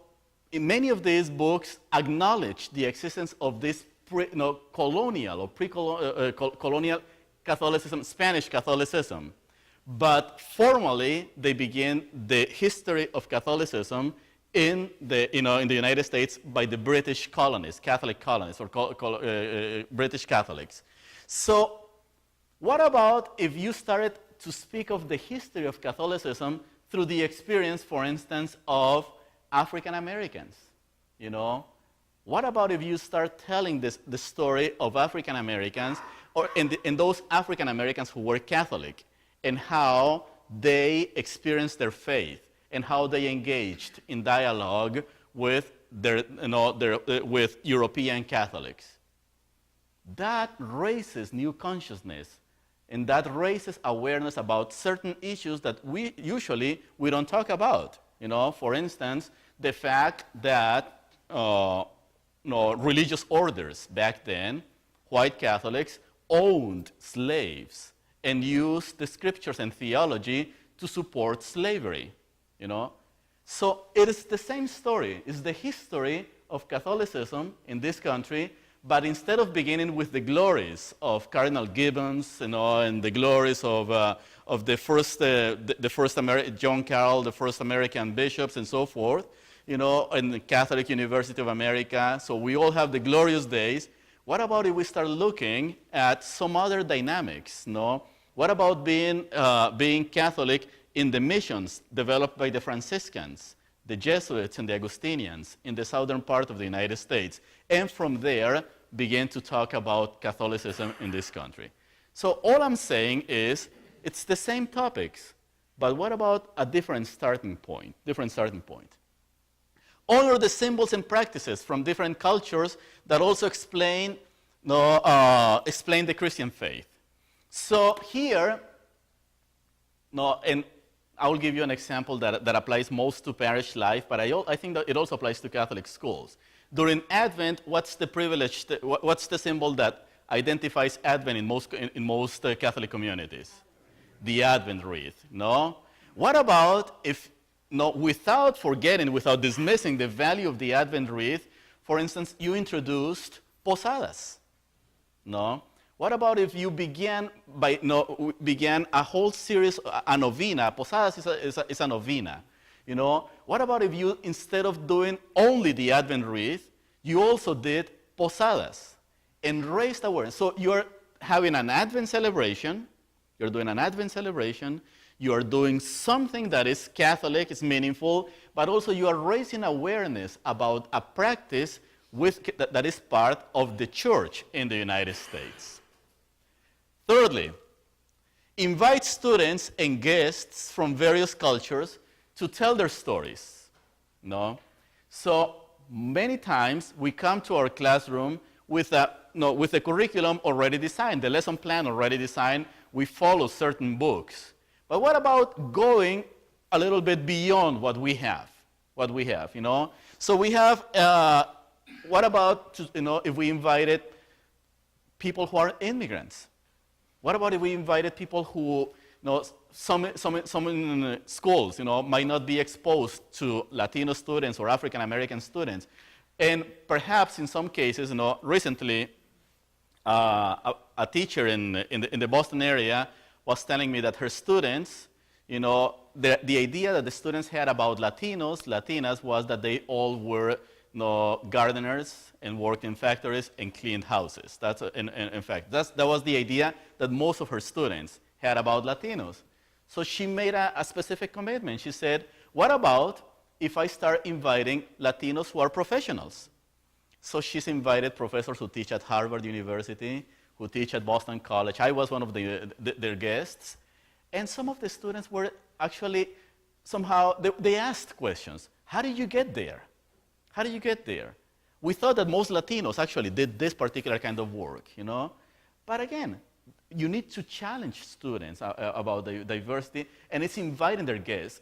A: in many of these books acknowledge the existence of this colonial or pre-colonial Catholicism, Spanish Catholicism. But formally, they begin the history of Catholicism in the United States by the British colonists, Catholic colonists, or British Catholics. So what about if you started to speak of the history of Catholicism through the experience, for instance, of African Americans? What about if you start telling the story of African Americans, and those African Americans who were Catholic, and how they experienced their faith, and how they engaged in dialogue with with European Catholics? That raises new consciousness, and that raises awareness about certain issues that we don't talk about. For instance, the fact that religious orders back then, white Catholics, owned slaves and used the scriptures and theology to support slavery. So it is the same story. It's the history of Catholicism in this country, but instead of beginning with the glories of Cardinal Gibbons, and the glories of the first John Carroll, the first American bishops, and so forth, and the Catholic University of America. So we all have the glorious days. What about if we start looking at some other dynamics? What about being Catholic in the missions developed by the Franciscans, the Jesuits, and the Augustinians in the southern part of the United States, and from there begin to talk about Catholicism in this country? So all I'm saying is it's the same topics, but what about a different starting point? honor the symbols and practices from different cultures that also explain the Christian faith. So here, and I will give you an example that applies most to parish life, but I think that it also applies to Catholic schools. During Advent, what's the symbol that identifies Advent in most Catholic communities? The Advent wreath, no? What about if, without dismissing the value of the Advent wreath, for instance, you introduced posadas, no? What about if you began a whole series, a novena? Posadas is a novena. What about if you, instead of doing only the Advent wreath, you also did posadas and raised awareness? So you're having an Advent celebration. You're doing an Advent celebration. You are doing something that is Catholic, is meaningful, but also you are raising awareness about a practice that is part of the church in the United States. Thirdly, invite students and guests from various cultures to tell their stories. No? So many times we come to our classroom with a curriculum already designed, the lesson plan already designed. We follow certain books. But what about going a little bit beyond what we have? So we have, what about, if we invited people who are immigrants? What about if we invited people who, some schools, might not be exposed to Latino students or African American students, and perhaps in some cases, recently, a teacher in the Boston area was telling me that her students, the idea that the students had about Latinas was that they all were gardeners and worked in factories and cleaned houses. In fact, that was the idea that most of her students had about Latinos. So she made a specific commitment. She said, what about if I start inviting Latinos who are professionals? So she's invited professors who teach at Harvard University, who teach at Boston College. I was one of their guests. And some of the students were actually somehow, they asked questions. How did you get there? How do you get there? We thought that most Latinos actually did this particular kind of work, But again, you need to challenge students about the diversity, and it's inviting their guests,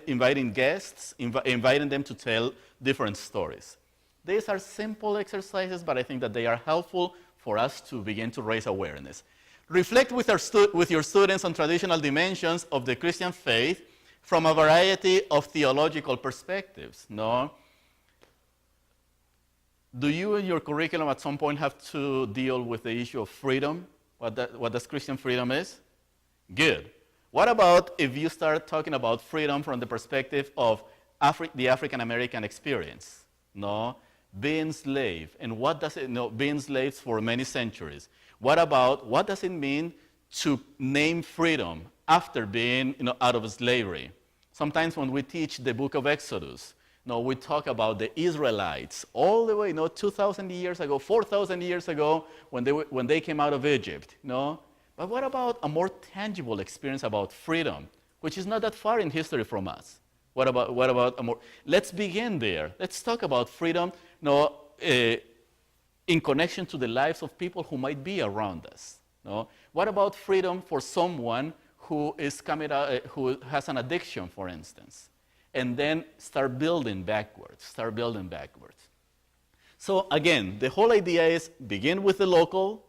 A: inviting guests, inviting them to tell different stories. These are simple exercises, but I think that they are helpful for us to begin to raise awareness. Reflect with your students on traditional dimensions of the Christian faith from a variety of theological perspectives, no? Do you in your curriculum at some point have to deal with the issue of freedom? What does Christian freedom is? Good. What about if you start talking about freedom from the perspective of the African American experience? No? Being slave, and what does it being slaves for many centuries? What does it mean to name freedom after being out of slavery? Sometimes when we teach the book of Exodus, we talk about the Israelites all the way 2,000 years ago, 4,000 years ago when they came out of Egypt. But what about a more tangible experience about freedom, which is not that far in history from us? What about a more? Let's begin there. Let's talk about freedom in connection to the lives of people who might be around us. What about freedom for someone who is who has an addiction, for instance, and then start building backwards. So again, the whole idea is begin with the local,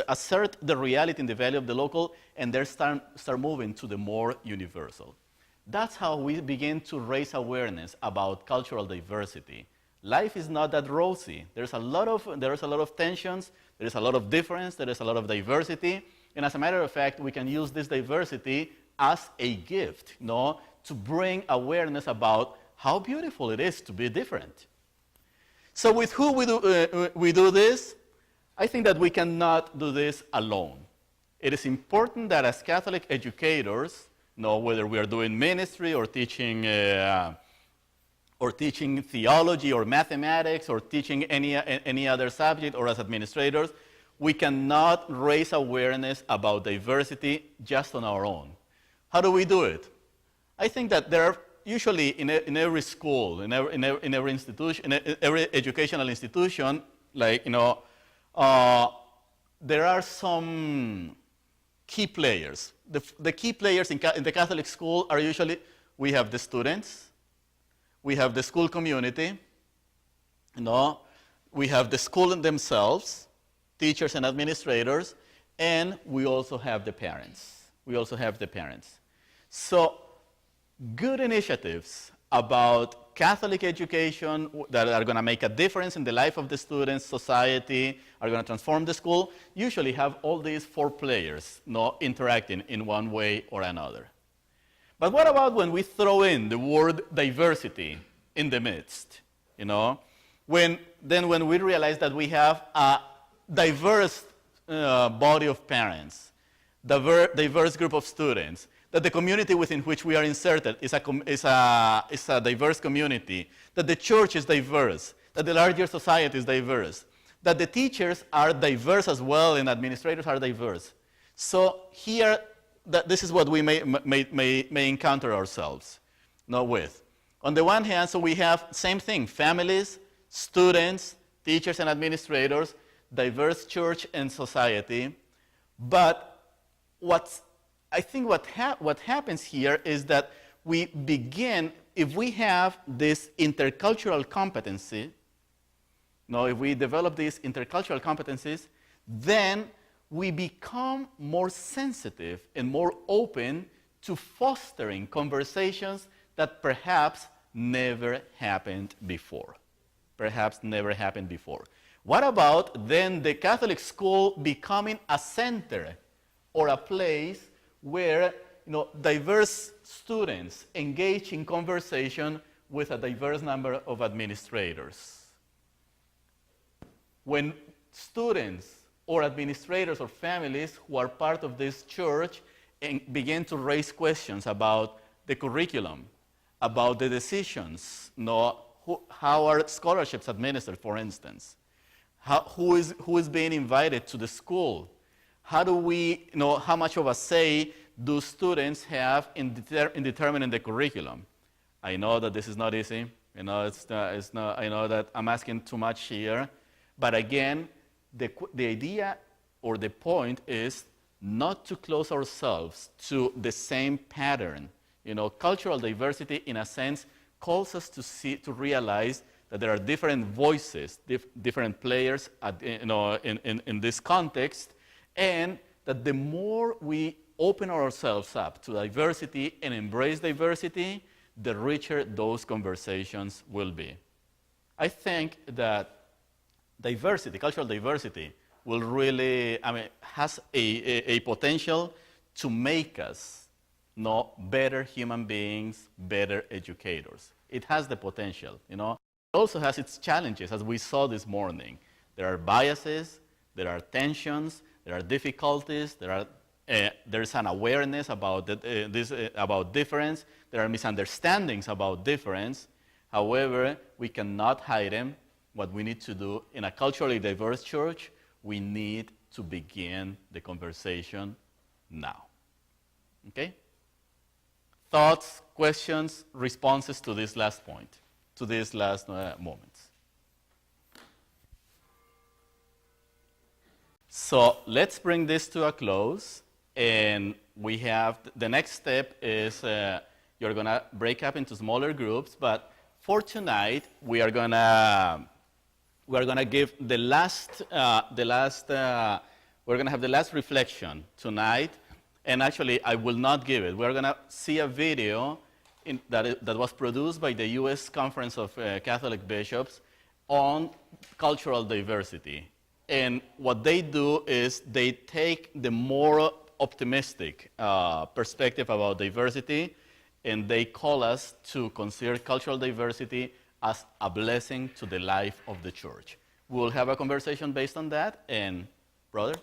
A: assert the reality and the value of the local, and then start moving to the more universal. That's how we begin to raise awareness about cultural diversity. Life is not that rosy. There's a lot of tensions, there is a lot of difference, there is a lot of diversity, and as a matter of fact, we can use this diversity as a gift, to bring awareness about how beautiful it is to be different. So with who we do this? I think that we cannot do this alone. It is important that as Catholic educators, whether we are doing ministry or teaching theology or mathematics or teaching any other subject, or as administrators, we cannot raise awareness about diversity just on our own. How do we do it? I think that there are, usually in every school, in every institution, in every educational institution, like, there are some key players. The key players in the Catholic school are usually, we have the students, we have the school community, we have the school themselves, teachers and administrators, and we also have the parents. So good initiatives about Catholic education that are going to make a difference in the life of the students, society, are going to transform the school, usually have all these four players interacting in one way or another. But what about when we throw in the word diversity in the midst? When we realize that we have a diverse body of parents, diverse group of students, that the community within which we are inserted is a diverse community, that the church is diverse, that the larger society is diverse, that the teachers are diverse as well and administrators are diverse. So here, this is what we may encounter ourselves with. On the one hand, so we have same thing, families, students, teachers and administrators, diverse church and society, but I think what happens here is that we begin, if we have this intercultural competency, if we develop these intercultural competencies, then we become more sensitive and more open to fostering conversations that perhaps never happened before. What about then the Catholic school becoming a center or a place where diverse students engage in conversation with a diverse number of administrators? When students or administrators or families who are part of this church begin to raise questions about the curriculum, about the decisions, how are scholarships administered, for instance, who is being invited to the school, how do we how much of a say do students have in determining the curriculum? I know that this is not easy. I know that I'm asking too much here. But again, the idea or the point is not to close ourselves to the same pattern. Cultural diversity, in a sense, calls us to realize that there are different voices, different players in this context, and that the more we open ourselves up to diversity and embrace diversity, the richer those conversations will be. I think that diversity, cultural diversity, will really, has a potential to make us better human beings, better educators. It has the potential, It also has its challenges, as we saw this morning. There are biases, there are tensions, there are difficulties, there's an awareness about about difference, there are misunderstandings about difference. However, we cannot hide them. What we need to do in a culturally diverse church, we need to begin the conversation now. Okay? Thoughts, questions, responses to this last point, to these last moments. So let's bring this to a close, and we have the next step is you're going to break up into smaller groups, but for tonight we are going to give the last we're going to have the last reflection tonight, and actually I will not give it. We're going to see a video that was produced by the U.S. Conference of Catholic Bishops on cultural diversity. And what they do is they take the more optimistic perspective about diversity, and they call us to consider cultural diversity as a blessing to the life of the church. We will have a conversation based on that, and brother?